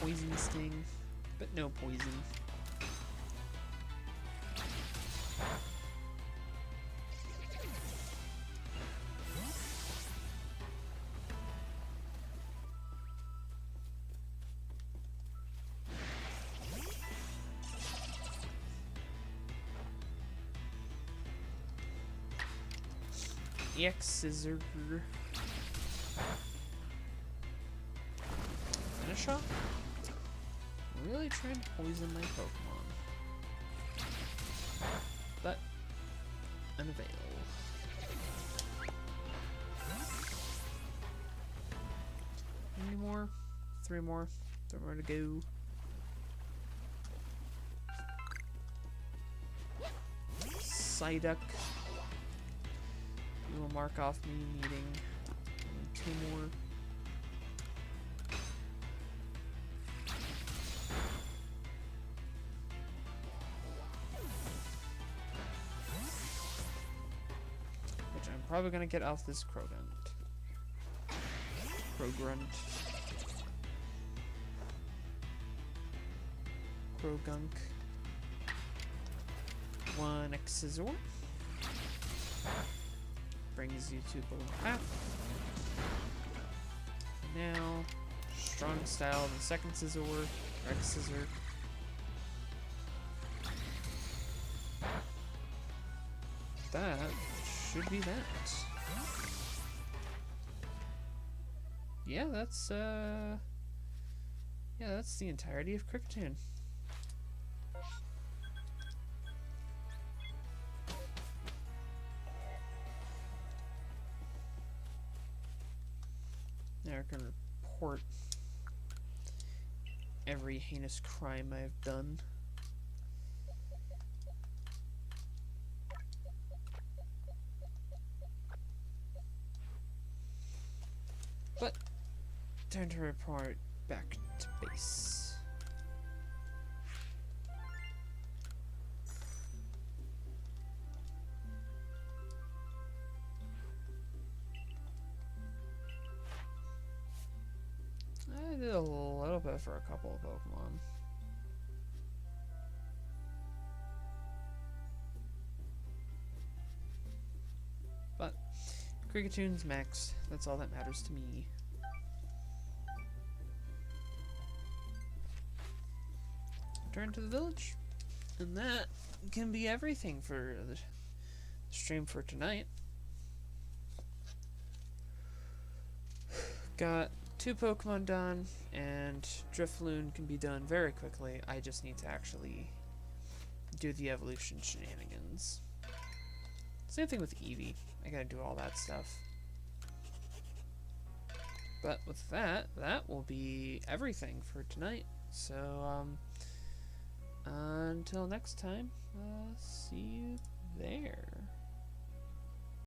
poison sting, but no poison. X Scissor. Finish off? Really trying to poison my Pokemon. But unavail. Any more? 3 more. 3 more to go. Psyduck. You will mark off me needing 2 more. Which I'm probably gonna get off this Crogunt. Crogunk. 1 Exizor. Brings you to below half. Now, strong style, the second Scizor, X Scissor. That should be that. Yeah, that's the entirety of Cricketune. Now I can report every heinous crime I've done. But time to report back to base. I did a little bit for a couple of Pokemon. But Cricketune maxed. That's all that matters to me. Return to the village. And that can be everything for the stream for tonight. Got 2 Pokemon done, and Drifloon can be done very quickly. I just need to actually do the evolution shenanigans. Same thing with Eevee. I gotta do all that stuff. But with that, that will be everything for tonight. So, until next time, see you there.